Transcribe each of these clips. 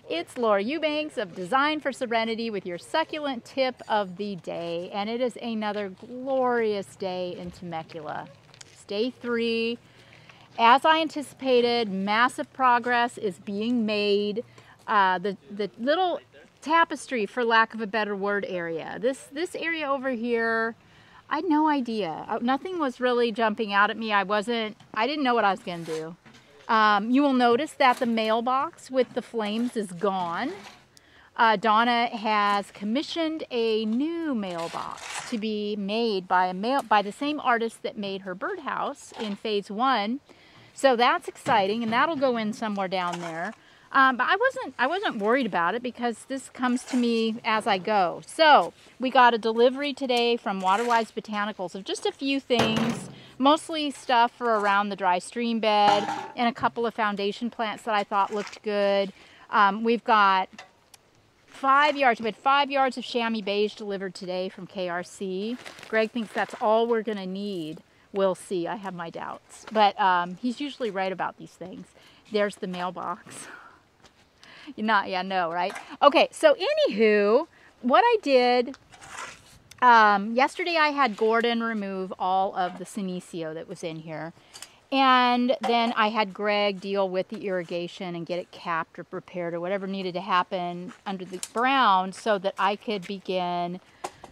It's Laura Eubanks of Design for Serenity with your succulent tip of the day. And it is another glorious day in Temecula. It's day 3. As I anticipated, massive progress is being made. The little tapestry, for lack of a better word, area. This area over here, I had no idea. Nothing was really jumping out at me. I didn't know what I was going to do. You will notice that the mailbox with the flames is gone. Donna has commissioned a new mailbox to be made by the same artist that made her birdhouse in phase 1. So that's exciting, and that'll go in somewhere down there. But I wasn't worried about it because this comes to me as I go. So we got a delivery today from Waterwise Botanicals of just a few things. Mostly stuff for around the dry stream bed and a couple of foundation plants that I thought looked good. We've got 5 yards. We had 5 yards of chamois beige delivered today from KRC. Greg thinks that's all we're going to need. We'll see. I have my doubts. But he's usually right about these things. There's the mailbox. Yeah, no, right? Okay, so anywho, what I did... yesterday I had Gordon remove all of the Senecio that was in here, and then I had Greg deal with the irrigation and get it capped or prepared or whatever needed to happen under the ground so that I could begin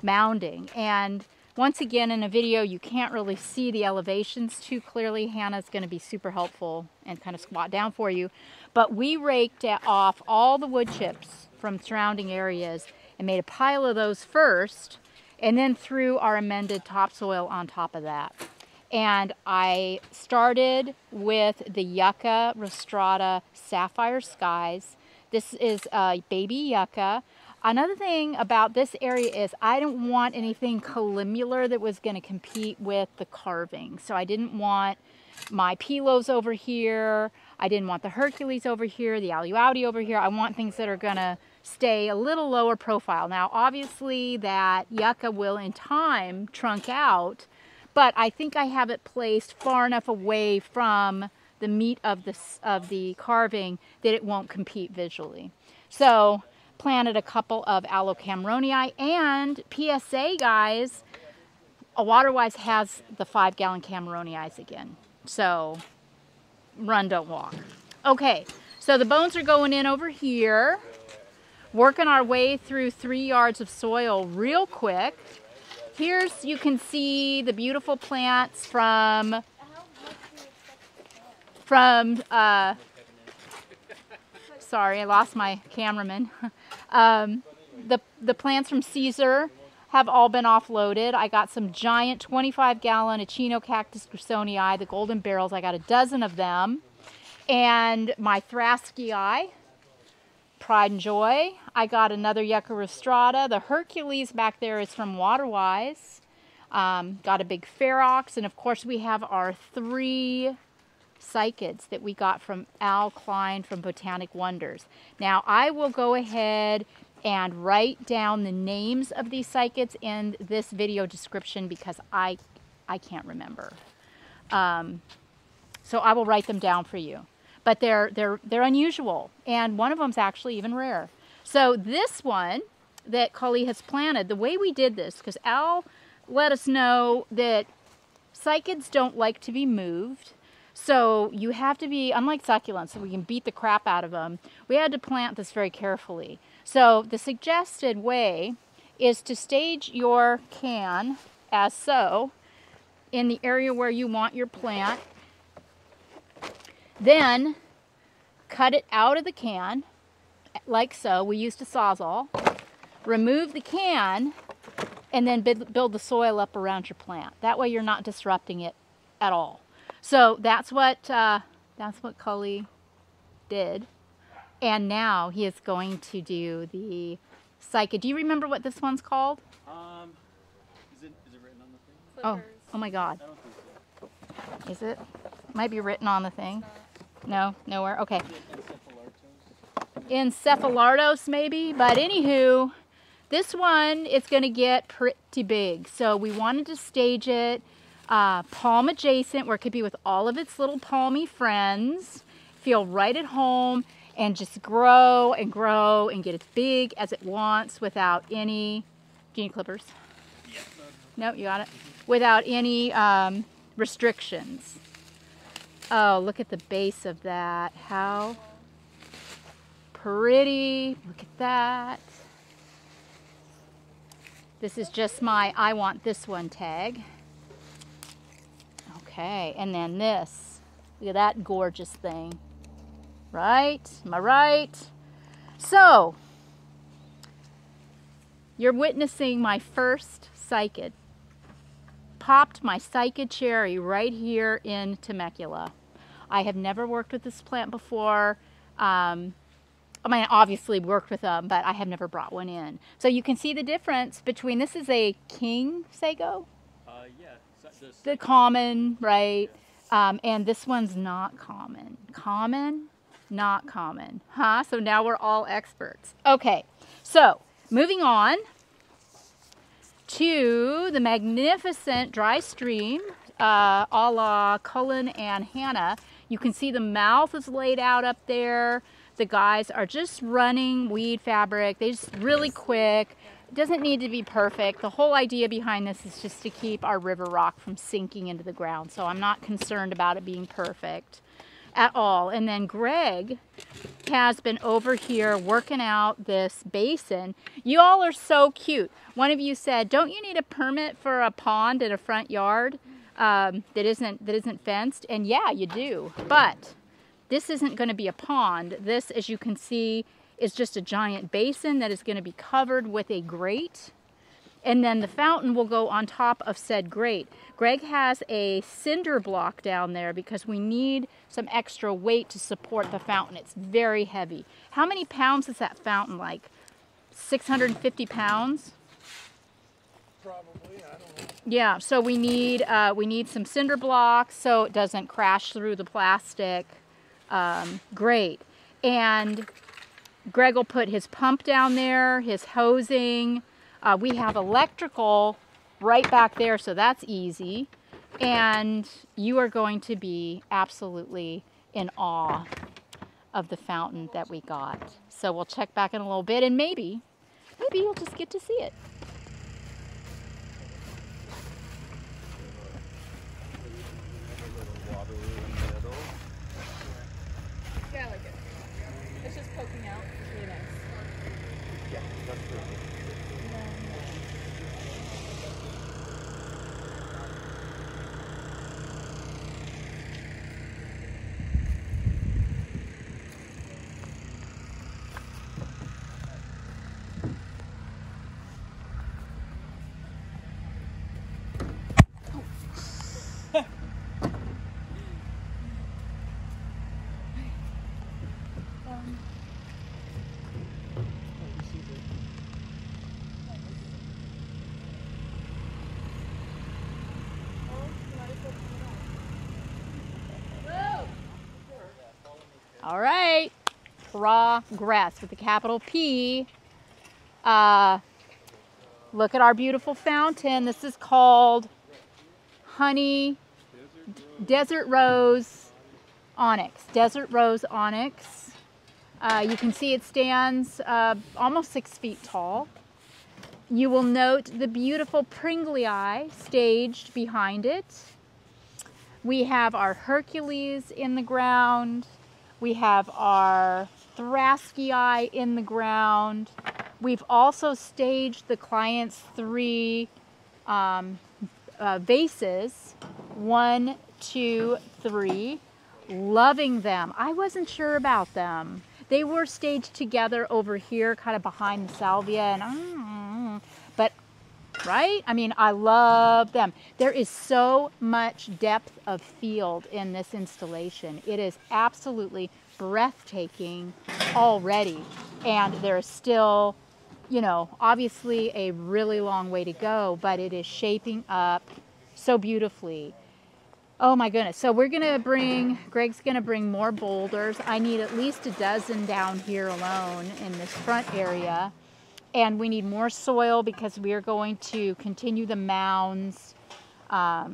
mounding. And once again, in a video you can't really see the elevations too clearly. Hannah's going to be super helpful and kind of squat down for you, but we raked off all the wood chips from surrounding areas and made a pile of those first, and then threw our amended topsoil on top of that. And I started with the Yucca rostrata Sapphire Skies. This is a baby yucca. Another thing about this area is I didn't want anything columnar that was going to compete with the carving. So I didn't want my Pilos over here. I didn't want the Hercules over here, the Aluauti over here. I want things that are going to stay a little lower profile. Now, obviously, that yucca will in time trunk out, but I think I have it placed far enough away from the meat of the carving that it won't compete visually. So, planted a couple of Alocameronii, and PSA, guys, Waterwise has the 5-gallon Cameronii again. So, run, don't walk. Okay, so the bones are going in over here. Working our way through 3 yards of soil real quick. Here's, you can see the beautiful plants from sorry, I lost my cameraman. The plants from Caesar have all been offloaded. I got some giant 25-gallon Echinocactus grusonii, the golden barrels. I got a dozen of them. And my Thrascii, Pride and Joy. I got another Yucca rostrata. The Hercules back there is from Waterwise. Got a big Ferox. And of course we have our 3 cycads that we got from Al Klein from Botanic Wonders. Now I will go ahead and write down the names of these cycads in this video description because I can't remember. So I will write them down for you. But they're unusual, and one of them's actually even rare. So this one that Cully has planted, the way we did this, because Al let us know that cycads don't like to be moved, so you have to be, unlike succulents, so we can beat the crap out of them, we had to plant this very carefully. So the suggested way is to stage your can as so in the area where you want your plant. Then cut it out of the can, like so. We used a Sawzall. Remove the can, and then build the soil up around your plant. That way you're not disrupting it at all. So that's what Cully did. And now he is going to do the cycad. Do you remember what this one's called? Is it written on the thing? Oh my God. I don't think so. Is it? Might be written on the thing. No, nowhere. Okay. Encephalartos maybe, but anywho, this one is going to get pretty big. So we wanted to stage it palm adjacent, where it could be with all of its little palmy friends. Feel right at home. and just grow and grow and get as big as it wants without any, do you need clippers? Yeah. No, you got it? Without any restrictions. Oh, look at the base of that. How pretty. Look at that. This is just my I want this one tag. Okay, and then this. Look at that gorgeous thing. Right? Am I right? So, you're witnessing my first cycad. Popped my cycad cherry right here in Temecula. I have never worked with this plant before. I mean, obviously worked with them, but I have never brought one in. So you can see the difference between, this is a king sago? Yeah. The common, right? And this one's not common. Common, not common. Huh? So now we're all experts. Okay, so moving on to the magnificent dry stream, a la Cullen and Hannah. You can see the mouth is laid out up there. The guys are just running weed fabric. They just really quick. It doesn't need to be perfect. The whole idea behind this is just to keep our river rock from sinking into the ground. So I'm not concerned about it being perfect at all. And then Greg has been over here working out this basin. You all are so cute. One of you said, don't you need a permit for a pond in a front yard that isn't fenced? And yeah, you do. But this isn't going to be a pond. This, as you can see, is just a giant basin that is going to be covered with a grate. And then the fountain will go on top of said grate. Greg has a cinder block down there because we need some extra weight to support the fountain. It's very heavy. How many pounds is that fountain? Like 650 pounds? Probably, I don't know. Yeah, so we need some cinder blocks so it doesn't crash through the plastic grate. And Greg will put his pump down there, his hosing. We have electrical right back there, so that's easy. And you are going to be absolutely in awe of the fountain that we got. So we'll check back in a little bit, and maybe you'll just get to see it. Yeah, I like it. It's just poking out. It's really nice. Yeah, that's perfect. All right, progress with a capital P. Look at our beautiful fountain. This is called Honey Desert Rose Onyx. Desert Rose Onyx. You can see it stands almost 6 feet tall. You will note the beautiful Pringlei staged behind it. We have our Hercules in the ground. We have our Thraskii in the ground. We've also staged the client's 3 vases, 1, 2, 3, loving them. I wasn't sure about them. They were staged together over here, kind of behind the salvia, and but right? I mean, I love them. There is so much depth of field in this installation. It is absolutely breathtaking already, and there is still, you know, obviously a really long way to go, but it is shaping up so beautifully. Oh my goodness. So Greg's gonna bring more boulders. I need at least a dozen down here alone in this front area. And we need more soil because we are going to continue the mounds. Yeah,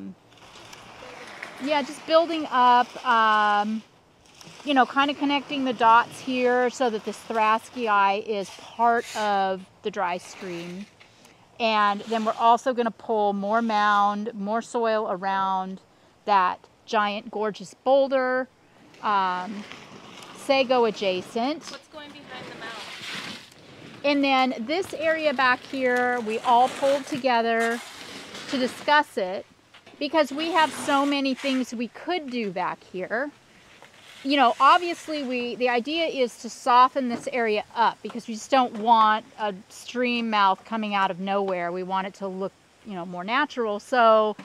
just building up. you know, kind of connecting the dots here so that this Thrascii is part of the dry stream. And then we're also going to pull more mound, more soil around that giant gorgeous boulder, sago adjacent. What's going behind the mound? And then this area back here, we all pulled together to discuss it because we have so many things we could do back here. You know, obviously the idea is to soften this area up because we just don't want a stream mouth coming out of nowhere. We want it to look, you know, more natural. So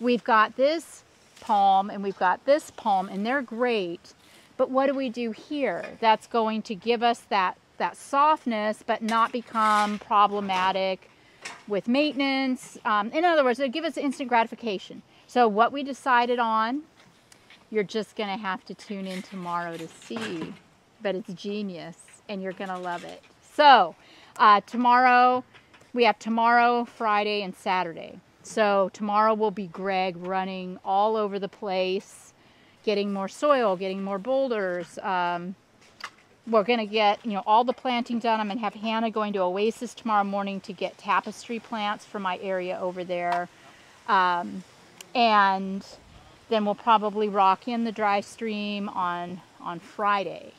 we've got this palm and we've got this palm, and they're great. But what do we do here? That's going to give us that softness, but not become problematic with maintenance. In other words, it'll give us instant gratification. So what we decided on, you're just going to have to tune in tomorrow to see. But it's genius, and you're going to love it. So tomorrow, we have tomorrow, Friday, and Saturday. So tomorrow will be Greg running all over the place, getting more soil, getting more boulders. We're going to get, you know, all the planting done. I'm going to have Hannah going to Oasis tomorrow morning to get tapestry plants for my area over there. And then we'll probably rock in the dry stream on Friday.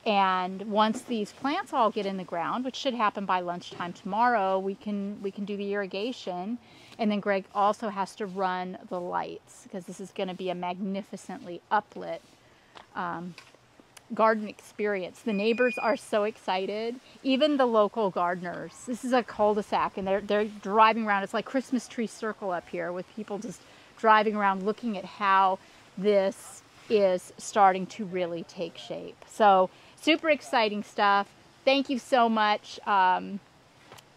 And once these plants all get in the ground, which should happen by lunchtime tomorrow, we can do the irrigation. And then Greg also has to run the lights because this is going to be a magnificently uplit garden experience. The neighbors are so excited, even the local gardeners. This is a cul-de-sac, and they're driving around. It's like Christmas tree circle up here with people just driving around looking at how this is starting to really take shape. So super exciting stuff. Thank you so much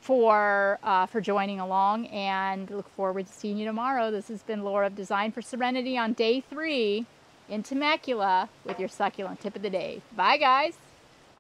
for joining along, and look forward to seeing you tomorrow. This has been Laura of Design for Serenity on day 3 in Temecula with your succulent tip of the day. Bye, guys.